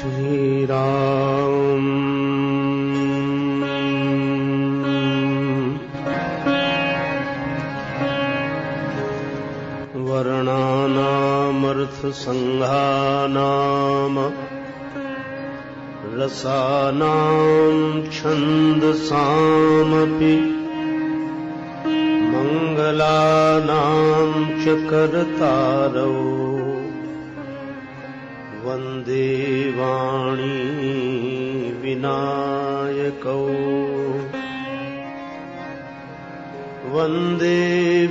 श्री राम वर्णानामर्थसंघानाम रसानां छन्दसामपि मंगलानां च कर्तारौ वन्दे वाणी विनायकौ वन्दे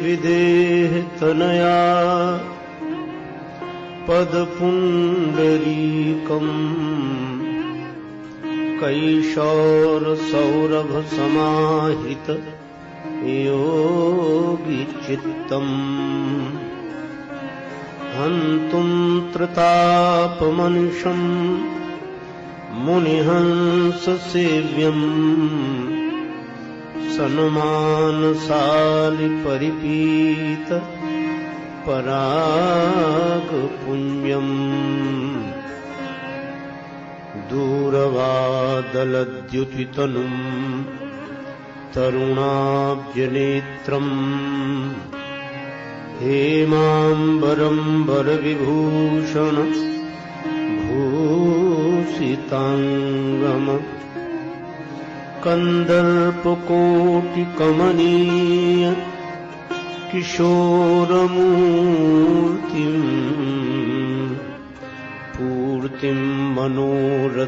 विदेहतनया पदपुण्डरीकम् कैशोरसौरभसमाहित योगिचित्तम् हन्तुं त्रितापमनिशम् मुनिहंससेव्यम् सन्मानसालिपरिपीत परागपुण्यम् दूरवादलद्युतितनुम् तरुणाब्जनेत्रम् हेमाम्बरम्बरविभूषण भूषिताङ्गम् कन्दर्पकोटिकमनीय किशोरमूर्तिम् पूर्तिं मनोरथभुवाम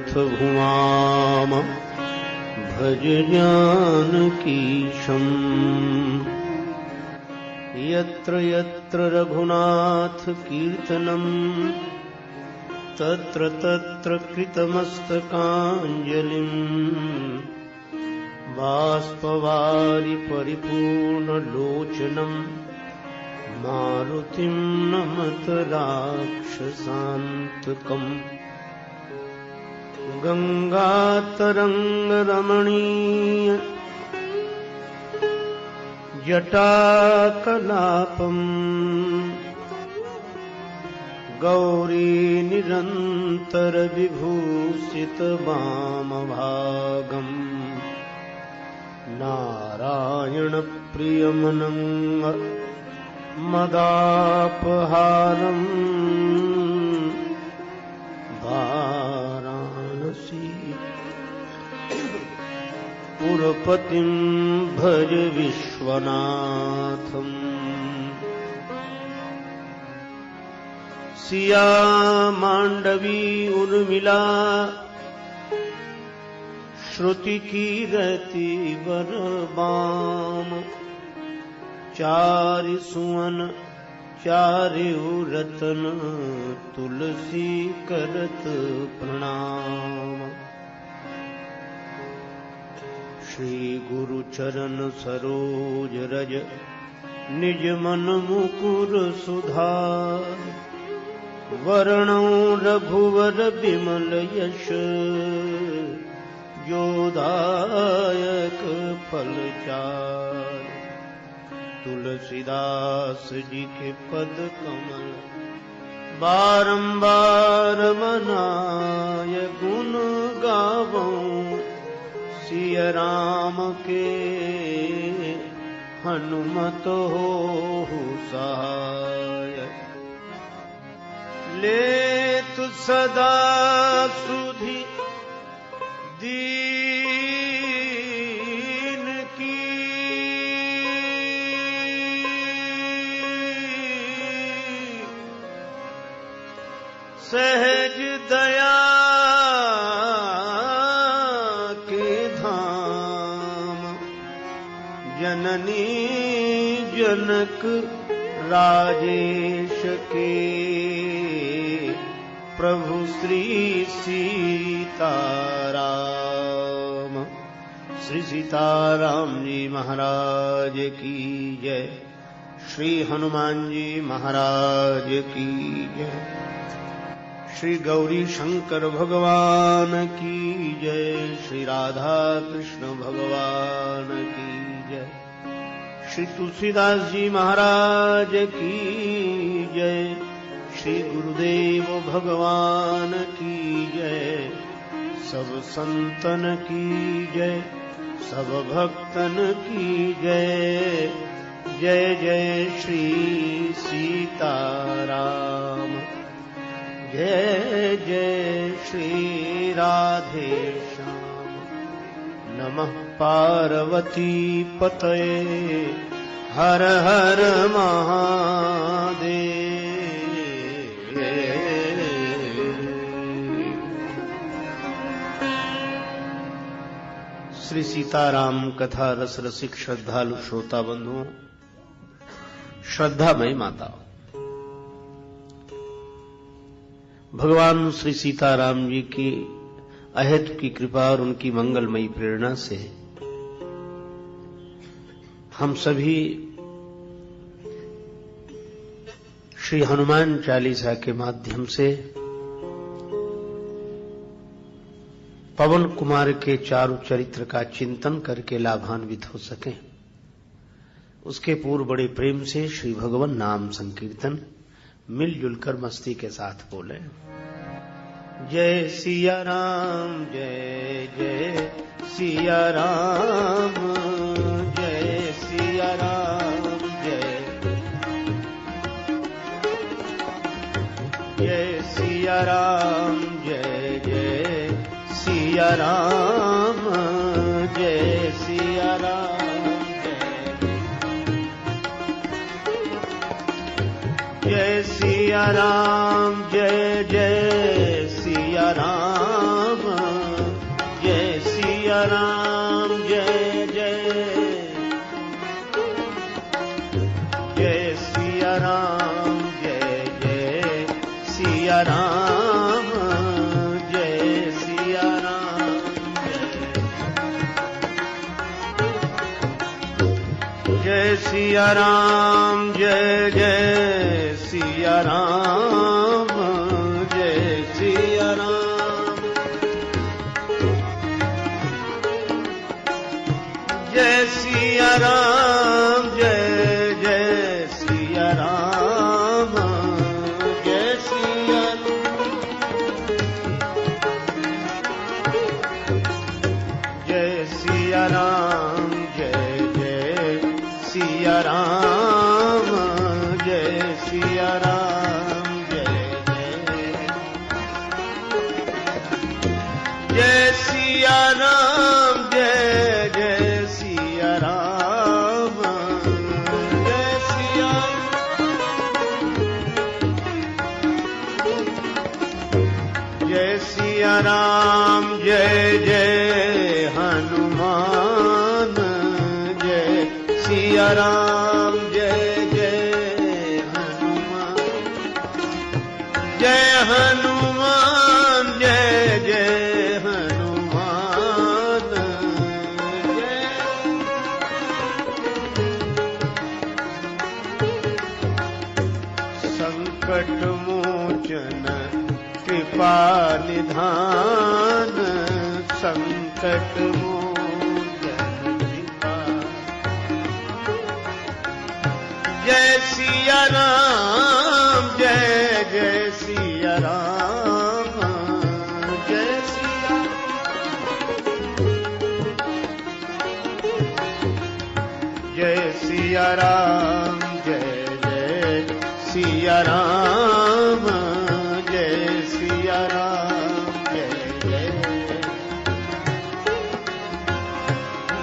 भज जानकीशम् यत्र यत्र रघुनाथ कीर्तनम् तत्र तत्र कृतमस्तकाञ्जलिम् बाष्पवारि परिपूर्णलोचनम् मारुतिं नमत राक्षसान्तकम् गंगातरंगरमणीय जटाकलापम् गौरीनिरन्तरविभूषितवामभागम् नारायणप्रियमनङ्ग मदापहारम् वाराणसी पुरपतिं भज विश्वनाथम् सिया मांडवी उर्मिला श्रुति कीरति वरबाम चारि सुवन चारिउ रतन तुलसी करत प्रणाम श्री गुरु चरण सरोज रज निज मन मुकुर सुधार वरणौ रघुवर विमल यश जोदायक फलचार तुलसीदास जी के पद कमल बारंबार मनाय गुण गावों सिया राम के हनुमत हो सहाय लेत सदा सुधि दीन की सहज दया के धाम जननी जनक राजेश के प्रभु श्री सीताराम। श्री सीताराम जी महाराज की जय। श्री हनुमान जी महाराज की जय। श्री गौरी शंकर भगवान की जय। श्री राधा कृष्ण भगवान की जय। श्री तुलसीदास जी महाराज की जय। श्री गुरुदेव भगवान की जय। सब संतन की जय, सब भक्तन की जय। जय जय श्री सीताराम, जय जय श्री राधे श्याम। नमः पार्वती पतये, हर हर महादेव। श्री सीताराम कथा रस रसिक श्रद्धालु श्रोता बंधुओं, श्रद्धामय माता, भगवान श्री सीताराम जी की अहेतु की कृपा और उनकी मंगलमयी प्रेरणा से हम सभी श्री हनुमान चालीसा के माध्यम से पवन कुमार के चारु चरित्र का चिंतन करके लाभान्वित हो सकें, उसके पूर्व बड़े प्रेम से श्री भगवान नाम संकीर्तन मिलजुल कर मस्ती के साथ बोले। जय सिया राम, जय जय सिया राम, जय सिया राम, जय जय सिया राम, जय जय सिया राम, जय सिया राम, जय सिया राम, जय जय सिया राम, जय सिया राम, जय जय जय सिया राम, जय जय सिया राम, जय सिया राम, जय सिया राम, जय जय सिया राम, जय सिया राम, जय सिया राम, जय जय सिया राम, जय सिया, जय सिया राम, जय जय सिया राम, जय सिया राम, जय जय जय सिया राम, जय जय सिया राम, जय सिया, जय सिया राम, जय जय हनुमान, जय सिया राम, जय जय हनुमान, जय हनुमान, जय जय हनुमान, जय संकट मोचन कृपा निधान, संकट मोचन कृपा, जय सिया राम, जय जय सिया राम, जय सिया, जय सिया राम, जय जय सिया राम, जय सिया राम, जय जय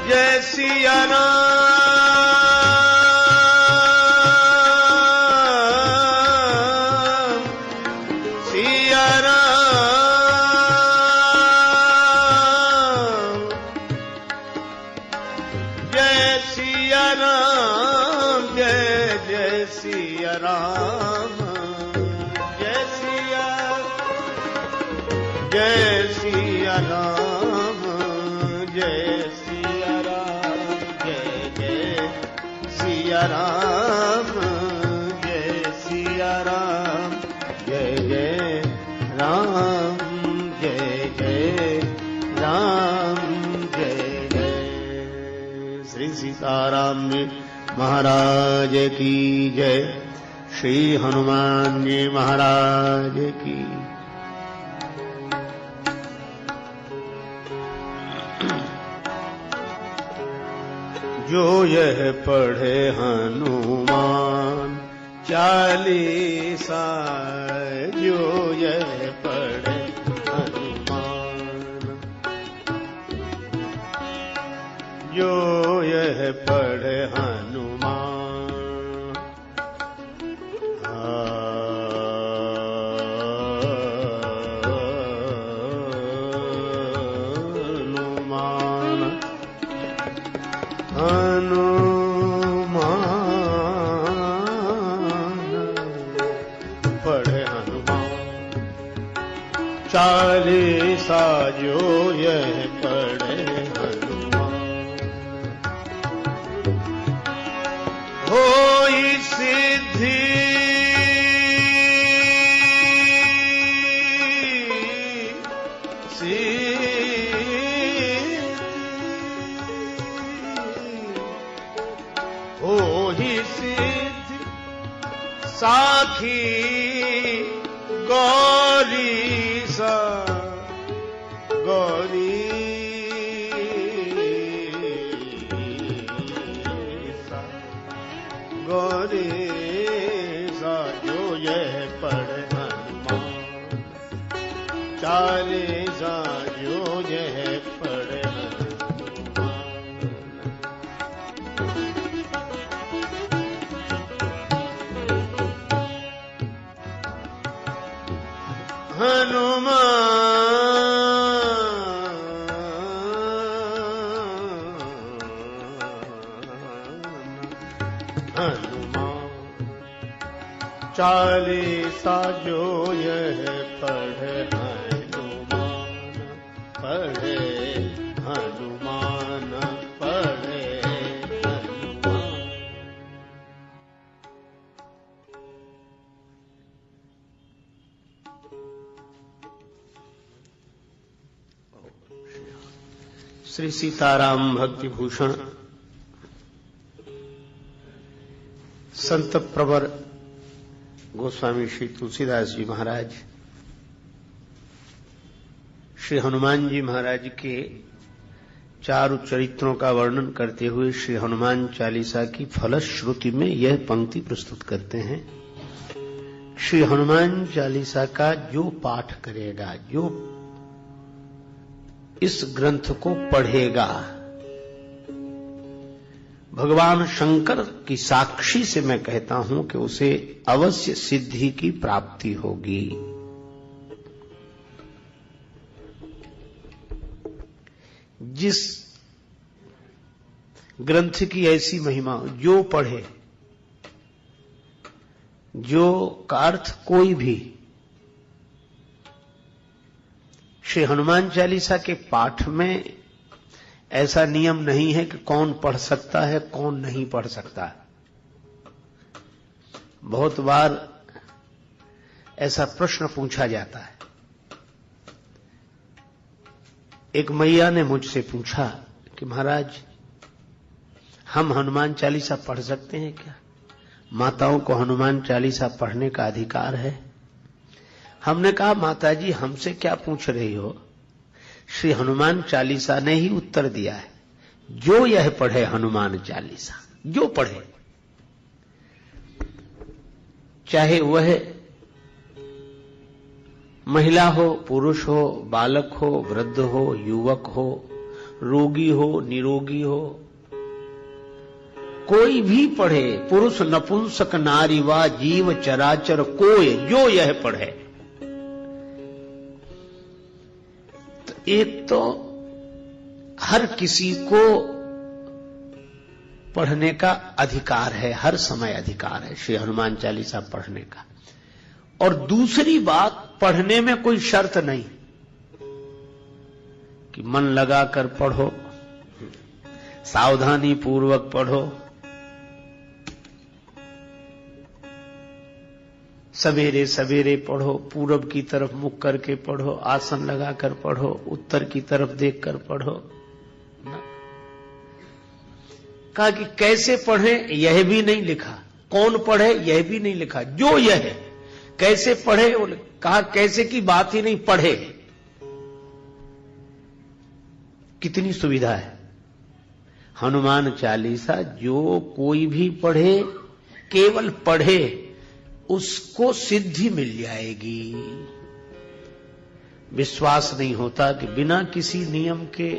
जय सिया राम, जय सिया राम, जय सिया राम, जय जय सिया राम, जय सिया राम, जय जय राम, जय जय राम, जय जय। श्री सीताराम महाराज की जय, श्री हनुमान जी महाराज की। जो यह पढ़े हनुमान चालीसा, जो यह पढ़े हनुमान, जो यह पढ़े हनुमान, हनुमान, हनुमान पढ़े हनुमान चालीसा, जो यह पढ़े हनुमान, होई सिद्धि होई सिद्धि साखी गौरी सा, गौरी सा, गौरी सा, जो यह पढ़े हनुमान चालीसा, जो यह पढ़े हनुमान चालीसा, जो यह पढ़े हनुमान, पढ़े हनुमान, पढ़े हनुमान। श्री सीताराम भक्ति भूषण संत प्रवर गोस्वामी श्री तुलसीदास जी महाराज श्री हनुमान जी महाराज के चार चरित्रों का वर्णन करते हुए श्री हनुमान चालीसा की फलश्रुति में यह पंक्ति प्रस्तुत करते हैं। श्री हनुमान चालीसा का जो पाठ करेगा, जो इस ग्रंथ को पढ़ेगा, भगवान शंकर की साक्षी से मैं कहता हूं कि उसे अवश्य सिद्धि की प्राप्ति होगी। जिस ग्रंथ की ऐसी महिमा, जो पढ़े, जो का अर्थ कोई भी श्री हनुमान चालीसा के पाठ में ऐसा नियम नहीं है कि कौन पढ़ सकता है, कौन नहीं पढ़ सकता है। बहुत बार ऐसा प्रश्न पूछा जाता है। एक मैया ने मुझसे पूछा कि महाराज, हम हनुमान चालीसा पढ़ सकते हैं क्या? माताओं को हनुमान चालीसा पढ़ने का अधिकार है? हमने कहा, माताजी हमसे क्या पूछ रही हो? श्री हनुमान चालीसा ने ही उत्तर दिया है, जो यह पढ़े हनुमान चालीसा, जो पढ़े, चाहे वह महिला हो, पुरुष हो, बालक हो, वृद्ध हो, युवक हो, रोगी हो, निरोगी हो, कोई भी पढ़े, पुरुष नपुंसक नारी वा जीव चराचर कोय, जो यह पढ़े। एक तो हर किसी को पढ़ने का अधिकार है, हर समय अधिकार है श्री हनुमान चालीसा पढ़ने का। और दूसरी बात, पढ़ने में कोई शर्त नहीं कि मन लगाकर पढ़ो, सावधानी पूर्वक पढ़ो, सवेरे सवेरे पढ़ो, पूरब की तरफ मुख करके पढ़ो, आसन लगाकर पढ़ो, उत्तर की तरफ देखकर पढ़ो ना। कहा कि कैसे पढ़े यह भी नहीं लिखा, कौन पढ़े यह भी नहीं लिखा, जो यह है कैसे पढ़े, कहा कैसे की बात ही नहीं, पढ़े। कितनी सुविधा है। हनुमान चालीसा जो कोई भी पढ़े, केवल पढ़े, उसको सिद्धि मिल जाएगी। विश्वास नहीं होता कि बिना किसी नियम के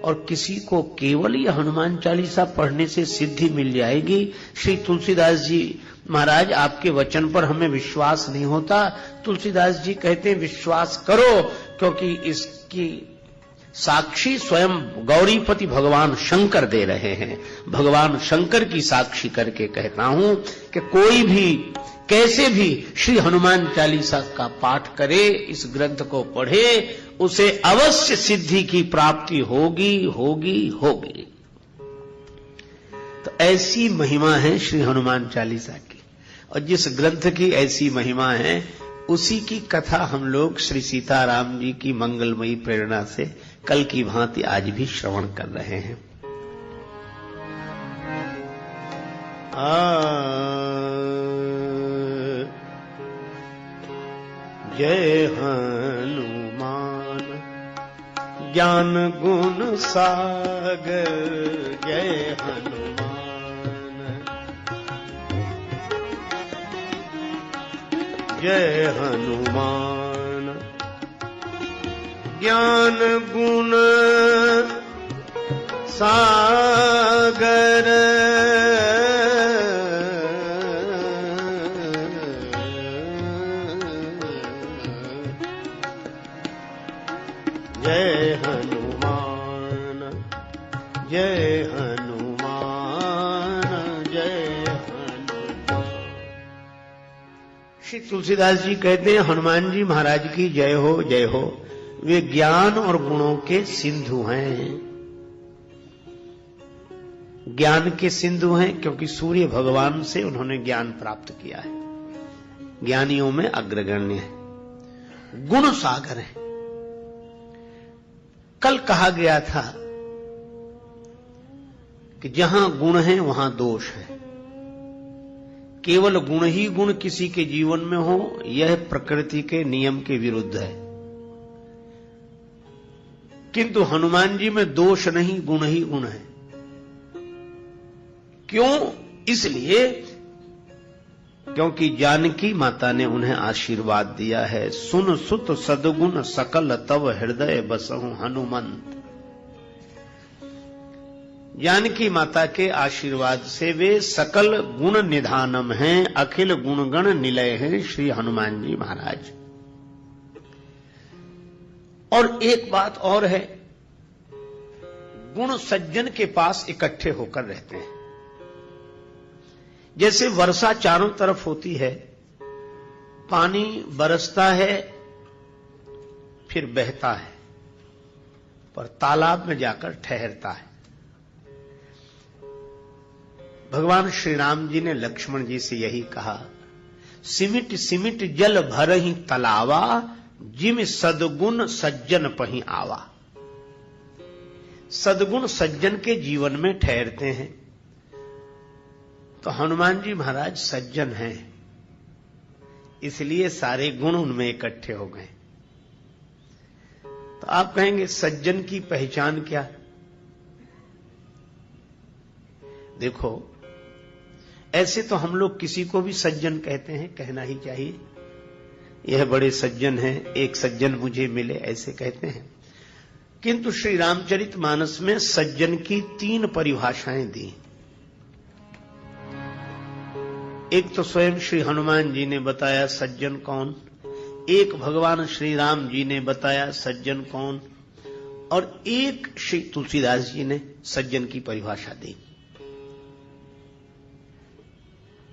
और किसी को केवल ये हनुमान चालीसा पढ़ने से सिद्धि मिल जाएगी। श्री तुलसीदास जी महाराज, आपके वचन पर हमें विश्वास नहीं होता। तुलसीदास जी कहते हैं विश्वास करो, क्योंकि इसकी साक्षी स्वयं गौरीपति भगवान शंकर दे रहे हैं। भगवान शंकर की साक्षी करके कहता हूं कि कोई भी कैसे भी श्री हनुमान चालीसा का पाठ करे, इस ग्रंथ को पढ़े, उसे अवश्य सिद्धि की प्राप्ति होगी होगी होगी। तो ऐसी महिमा है श्री हनुमान चालीसा की, और जिस ग्रंथ की ऐसी महिमा है उसी की कथा हम लोग श्री सीताराम जी की मंगलमयी प्रेरणा से कल की भांति आज भी श्रवण कर रहे हैं। जय हनुमान ज्ञान गुण सागर, जय हनुमान, जय हनुमान ज्ञान गुण सागर, जय हनुमान, जय हनुमान, जय हनुमान। श्री तुलसीदास जी कहते हैं हनुमान जी महाराज की जय हो जय हो। वे ज्ञान और गुणों के सिंधु हैं। ज्ञान के सिंधु हैं क्योंकि सूर्य भगवान से उन्होंने ज्ञान प्राप्त किया है, ज्ञानियों में अग्रगण्य है। गुण सागर है। कल कहा गया था कि जहां गुण है वहां दोष है। केवल गुण ही गुण किसी के जीवन में हो, यह प्रकृति के नियम के विरुद्ध है। किंतु हनुमान जी में दोष नहीं, गुण ही गुण है। क्यों? इसलिए क्योंकि जानकी माता ने उन्हें आशीर्वाद दिया है, सुन सुत सद्गुण सकल तव हृदय बसहु हनुमंत। जानकी माता के आशीर्वाद से वे सकल गुण निधानम हैं, अखिल गुणगण निलय हैं श्री हनुमान जी महाराज। और एक बात और है, गुण सज्जन के पास इकट्ठे होकर रहते हैं। जैसे वर्षा चारों तरफ होती है, पानी बरसता है फिर बहता है, पर तालाब में जाकर ठहरता है। भगवान श्री राम जी ने लक्ष्मण जी से यही कहा, सिमिट सिमिट जल भरहि तलावा, जिम सद्गुण सज्जन पहि आवा। सद्गुण सज्जन के जीवन में ठहरते हैं। तो हनुमान जी महाराज सज्जन हैं, इसलिए सारे गुण उनमें इकट्ठे हो गए। तो आप कहेंगे सज्जन की पहचान क्या? देखो, ऐसे तो हम लोग किसी को भी सज्जन कहते हैं, कहना ही चाहिए, यह बड़े सज्जन हैं, एक सज्जन मुझे मिले, ऐसे कहते हैं। किंतु श्री रामचरितमानस में सज्जन की 3 परिभाषाएं दी। एक तो स्वयं श्री हनुमान जी ने बताया सज्जन कौन, एक भगवान श्री राम जी ने बताया सज्जन कौन, और एक श्री तुलसीदास जी ने सज्जन की परिभाषा दी।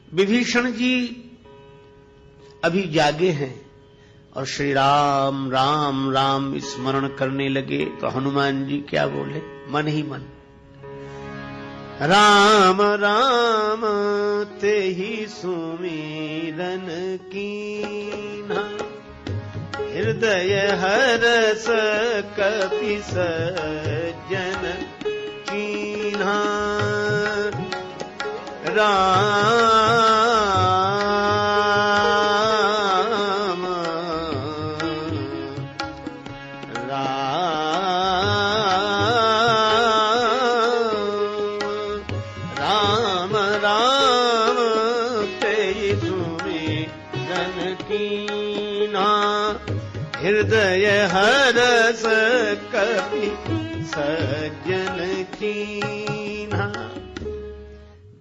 विभीषण जी अभी जागे हैं और श्री राम राम राम स्मरण करने लगे, तो हनुमान जी क्या बोले? मन ही मन, राम राम ते ही सुमिरन कीन्हा, हृदय हरस कपि सज्जन कीन्हा। राम राम कीना, हृदय हरस कपि सज्जन कीना।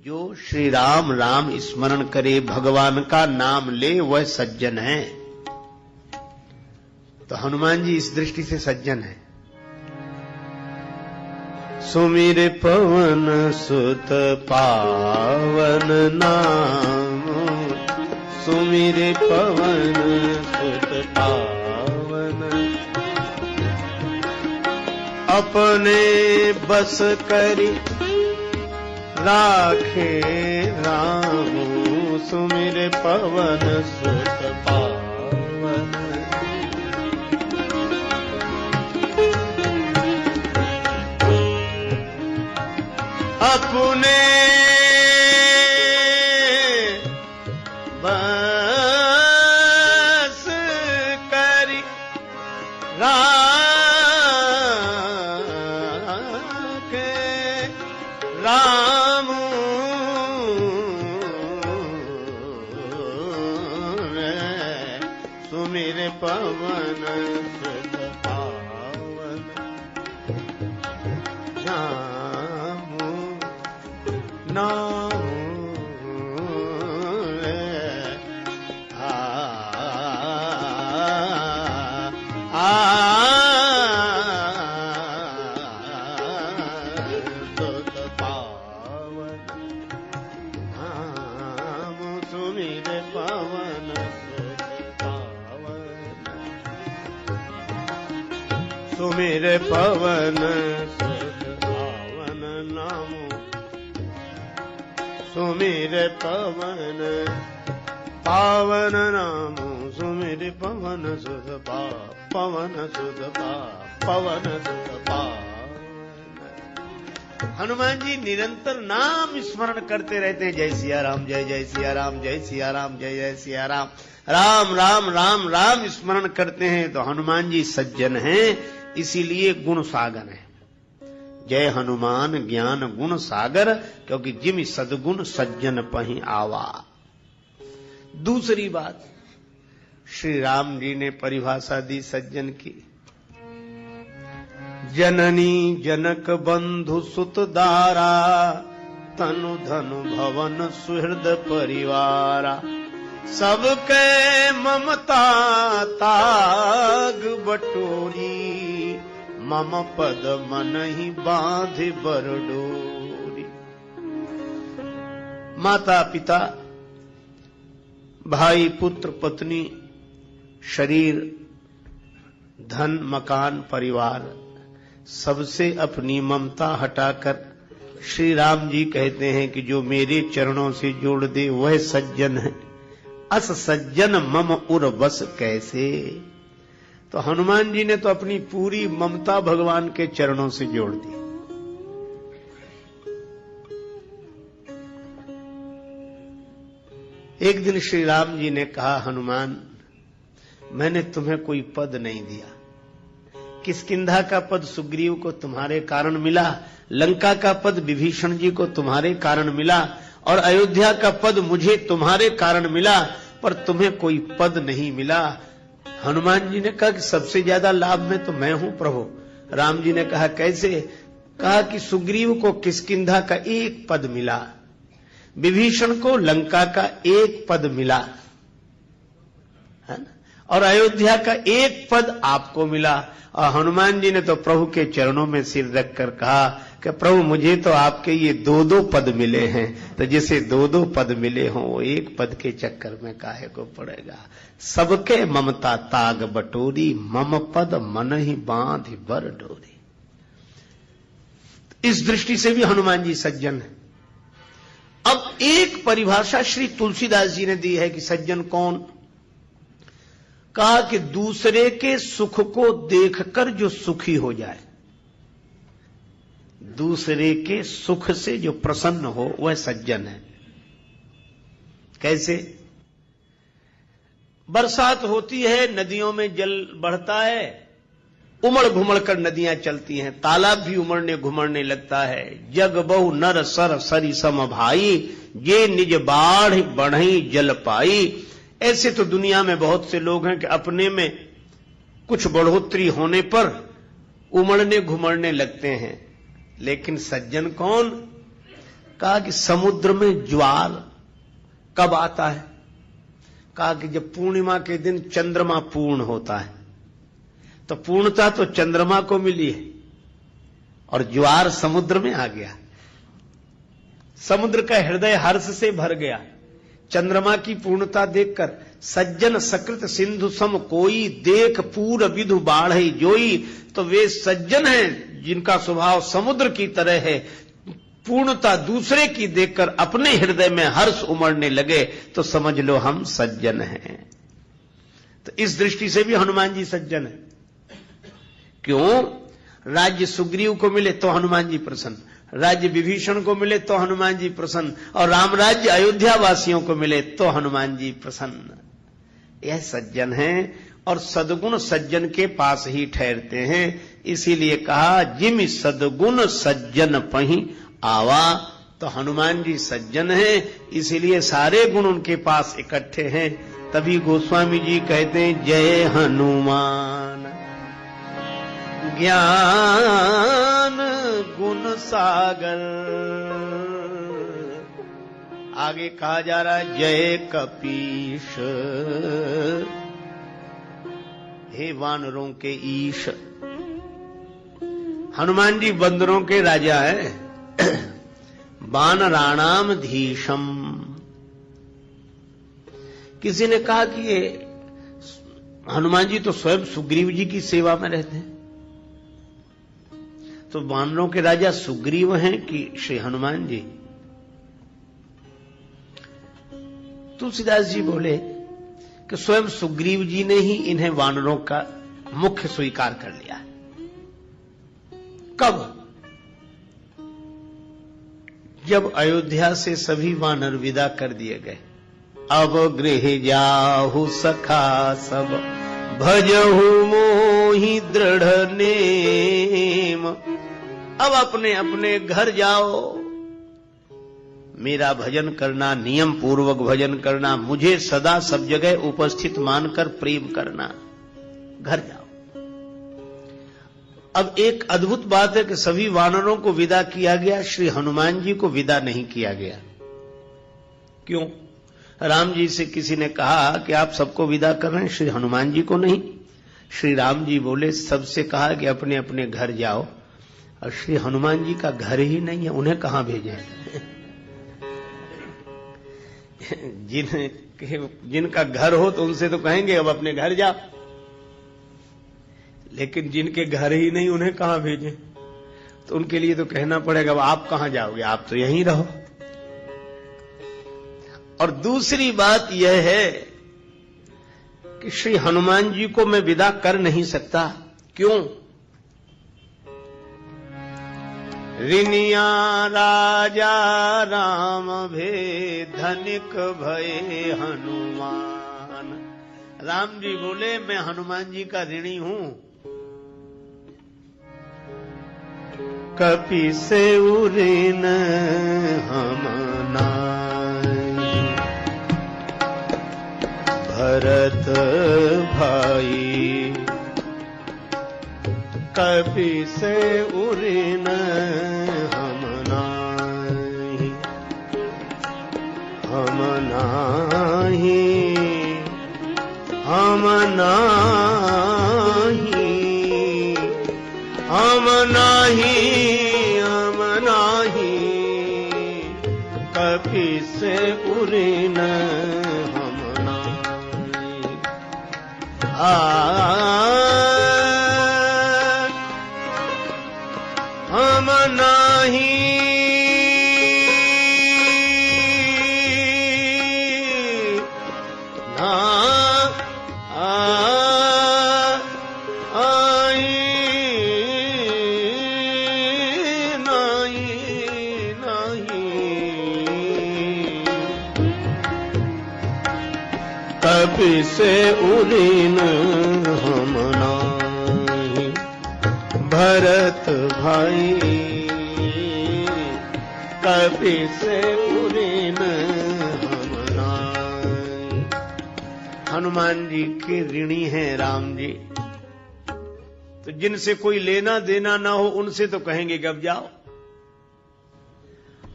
जो श्री राम राम स्मरण करे, भगवान का नाम ले, वह सज्जन है। तो हनुमान जी इस दृष्टि से सज्जन है। सुमिर पवन सुत पावन नाम, सुमिर पवन सुत पावन, अपने बस करी राखे राम, सुमिर पवन सुत पावन। अपने बस करी राखे राम, सुमिर पवन सुत पावन, नाम सुत पावन, नाम सुमिर पवन सुत पावन, सुमिर पवन सुत पावन नाम, सुमिर पवन पावन नाम, सुमिर पवन सुत पवन सुत पवन सुत पावन। हनुमान जी निरंतर नाम स्मरण करते रहते हैं। जय सिया राम, जय जय सिया राम, जय सिया राम, जय जय सिया राम, राम राम राम राम स्मरण करते हैं। तो हनुमान जी सज्जन हैं, इसीलिए गुण सागर हैं। जय हनुमान ज्ञान गुण सागर, क्योंकि जिमि सद्गुण सज्जन पहि आवा। दूसरी बात, श्री राम जी ने परिभाषा दी सज्जन की। जननी जनक बंधु सुत दारा, तनु धनु भवन सुहृद परिवारा, सबके ममता ताग बटोरी, मम पद मनहि बांधि बरडोरी। माता पिता, भाई पुत्र पत्नी, शरीर धन मकान परिवार, सबसे अपनी ममता हटाकर श्री राम जी कहते हैं कि जो मेरे चरणों से जोड़ दे वह सज्जन है। अस सज्जन मम उर बस कैसे। तो हनुमान जी ने तो अपनी पूरी ममता भगवान के चरणों से जोड़ दी। एक दिन श्री राम जी ने कहा, हनुमान मैंने तुम्हें कोई पद नहीं दिया। किष्किंधा का पद सुग्रीव को तुम्हारे कारण मिला, लंका का पद विभीषण जी को तुम्हारे कारण मिला, और अयोध्या का पद मुझे तुम्हारे कारण मिला, पर तुम्हें कोई पद नहीं मिला। हनुमान जी ने कहा कि सबसे ज्यादा लाभ में तो मैं हूं प्रभु। राम जी ने कहा कैसे। कहा कि सुग्रीव को किष्किंधा का एक पद मिला, विभीषण को लंका का एक पद मिला, है ना, और अयोध्या का एक पद आपको मिला। और हनुमान जी ने तो प्रभु के चरणों में सिर रखकर कहा कि प्रभु मुझे तो आपके ये दो दो पद मिले हैं, तो जिसे दो दो पद मिले हों वो एक पद के चक्कर में काहे को पड़ेगा। सबके ममता ताग बटोरी, मम पद मन ही बांध बर डोरी। इस दृष्टि से भी हनुमान जी सज्जन है। अब एक परिभाषा श्री तुलसीदास जी ने दी है कि सज्जन कौन। कहा कि दूसरे के सुख को देखकर जो सुखी हो जाए, दूसरे के सुख से जो प्रसन्न हो वह सज्जन है। कैसे। बरसात होती है, नदियों में जल बढ़ता है, उमड़ घुमड़ कर नदियां चलती हैं, तालाब भी उमड़ने घुमड़ने लगता है। जग बहु नर सर सरी सम भाई, जे निज बाढ़ बढ़ई जल पाई। ऐसे तो दुनिया में बहुत से लोग हैं कि अपने में कुछ बढ़ोतरी होने पर उमड़ने घुमड़ने लगते हैं, लेकिन सज्जन कौन? कहा कि समुद्र में ज्वार कब आता है? कहा कि जब पूर्णिमा के दिन चंद्रमा पूर्ण होता है। तो पूर्णता तो चंद्रमा को मिली है और ज्वार समुद्र में आ गया। समुद्र का हृदय हर्ष से भर गया चंद्रमा की पूर्णता देखकर। सज्जन सकृत सिंधु सम कोई, देख पूर विधु बाढ़ई जोई। तो वे सज्जन हैं जिनका स्वभाव समुद्र की तरह है। पूर्णता दूसरे की देखकर अपने हृदय में हर्ष उमड़ने लगे तो समझ लो हम सज्जन हैं। तो इस दृष्टि से भी हनुमान जी सज्जन है। क्यों? राज्य सुग्रीव को मिले तो हनुमान जी प्रसन्न, राज्य विभीषण को मिले तो हनुमान जी प्रसन्न, और राम राज्य अयोध्या वासियों को मिले तो हनुमान जी प्रसन्न। यह सज्जन है और सद्गुण सज्जन के पास ही ठहरते हैं। इसीलिए कहा जिम सद्गुण सज्जन पही आवा। तो हनुमान जी सज्जन हैं, इसीलिए सारे गुण उनके पास इकट्ठे हैं। तभी गोस्वामी जी कहते हैं जय हनुमान ज्ञान गुण सागर। आगे कहा जा रहा है जय कपीश, हे वानरों के ईश। हनुमान जी बंदरों के राजा है। वानराणाम धीशम। किसी ने कहा कि ये हनुमान जी तो स्वयं सुग्रीव जी की सेवा में रहते हैं, तो वानरों के राजा सुग्रीव हैं कि श्री हनुमान जी? तुलसीदास जी बोले कि स्वयं सुग्रीव जी ने ही इन्हें वानरों का मुख्य स्वीकार कर लिया। कब? जब अयोध्या से सभी वानर विदा कर दिए गए। अब गृह जाहु सखा सब, भजहु मोहि दृढ़ नेम। अब अपने अपने घर जाओ, मेरा भजन करना, नियम पूर्वक भजन करना, मुझे सदा सब जगह उपस्थित मानकर प्रेम करना, घर जाओ। अब एक अद्भुत बात है कि सभी वानरों को विदा किया गया, श्री हनुमान जी को विदा नहीं किया गया। क्यों? राम जी से किसी ने कहा कि आप सबको विदा कर रहे हैं, श्री हनुमान जी को नहीं। श्री राम जी बोले सबसे कहा कि अपने अपने घर जाओ, और श्री हनुमान जी का घर ही नहीं है, उन्हें कहां भेजें? जिनका घर हो तो उनसे तो कहेंगे अब अपने घर जाओ, लेकिन जिनके घर ही नहीं उन्हें कहां भेजें? तो उनके लिए तो कहना पड़ेगा अब आप कहां जाओगे, आप तो यहीं रहो। और दूसरी बात यह है कि श्री हनुमान जी को मैं विदा कर नहीं सकता। क्यों? रिनिया राजा राम भे धनिक भये हनुमान। राम जी बोले मैं हनुमान जी का ऋणी हूं। कपि से ऋण हम नाई, भरत भाई कपि से ऋण हम नाही, हम नाही, हम नाही, हम नाही, हम नाही, कपि से ऋण हम नाही। हम नाही ना आई नहीं नहीं, कपि से ऋण हम नाही, भरत भाई कपि से ऋण हम नाही। हनुमान जी के ऋणी हैं राम जी, तो जिनसे कोई लेना देना ना हो उनसे तो कहेंगे कि अब जाओ,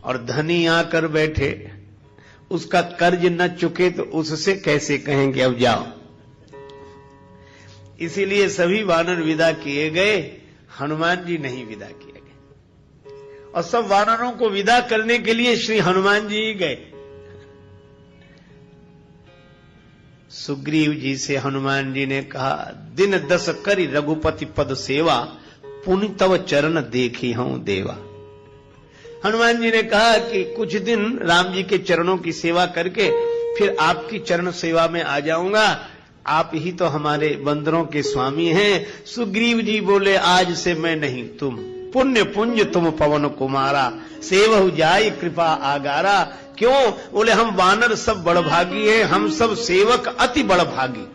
और धनी आकर बैठे उसका कर्ज न चुके तो उससे कैसे कहेंगे अब जाओ। इसीलिए सभी वानर विदा किए गए, हनुमान जी नहीं विदा किए गए, और सब वानरों को विदा करने के लिए श्री हनुमान जी गए। सुग्रीव जी से हनुमान जी ने कहा, दिन 10 करी रघुपति पद सेवा, पुनि तव चरण देखी हूं देवा। हनुमान जी ने कहा कि कुछ दिन राम जी के चरणों की सेवा करके फिर आपकी चरण सेवा में आ जाऊंगा, आप ही तो हमारे बंदरों के स्वामी हैं। सुग्रीव जी बोले, आज से मैं नहीं तुम, पुण्य पुंज तुम पवन कुमारा, सेवहु जाय कृपा आगारा। क्यों? बोले हम वानर सब बड़भागी हैं, हम सब सेवक अति बड़भागी।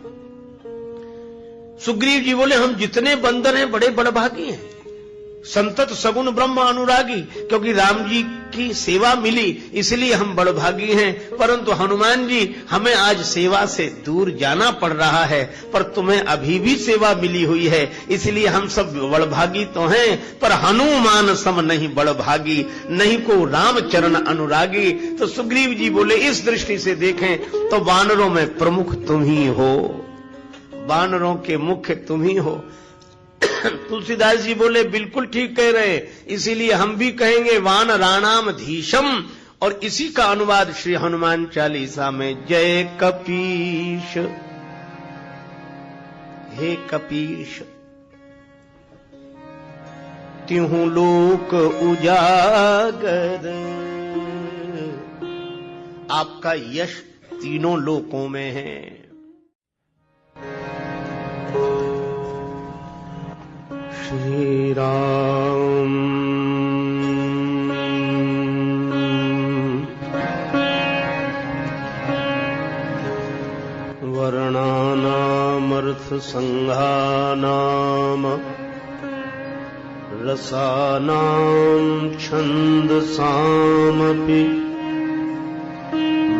सुग्रीव जी बोले, हम जितने बंदर हैं बड़े बड़भागी हैं, संतत सगुण ब्रह्म अनुरागी, क्योंकि राम जी की सेवा मिली इसलिए हम बड़भागी हैं। परंतु हनुमान जी हमें आज सेवा से दूर जाना पड़ रहा है, पर तुम्हें अभी भी सेवा मिली हुई है, इसलिए हम सब बड़भागी तो हैं, पर हनुमान सम नहीं बड़भागी, नहीं को राम चरण अनुरागी। तो सुग्रीव जी बोले, इस दृष्टि से देखें तो वानरों में प्रमुख तुम ही हो, वानरों के मुख्य तुम ही हो। तुलसीदास जी बोले, बिल्कुल ठीक कह रहे, इसीलिए हम भी कहेंगे वानराणाम धीशम, और इसी का अनुवाद श्री हनुमान चालीसा में, जय कपीश, हे कपीश तिहु लोक उजागर, आपका यश तीनों लोकों में है। श्री राम वर्णानामर्थ संघानाम रसानां छन्दसामपि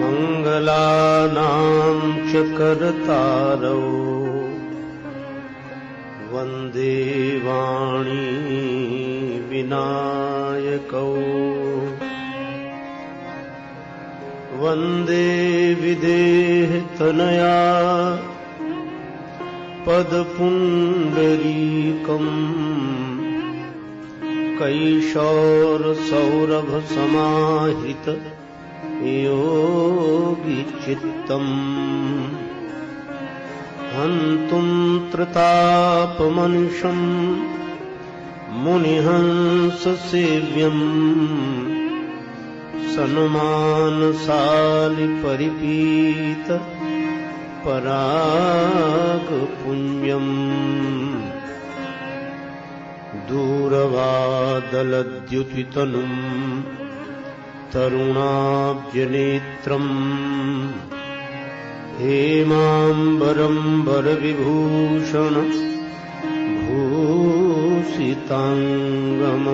मंगलानां च कर्तारौ वंदे वाणी विनायकौ वंदे विदेह तनया पदपुंडरीकम् कैशोर सौरभ समाहित योगी चित्तम् हन्तुं त्रितापमनिशम् मुनिहंस सेव्यम् सन्मानशालि परिपीत पराग पुण्यम् दूरवादलद्युतितनुम् तरुणाब्जनेत्रम् हेमाम्बरम्बरविभूषण भूषिताङ्गम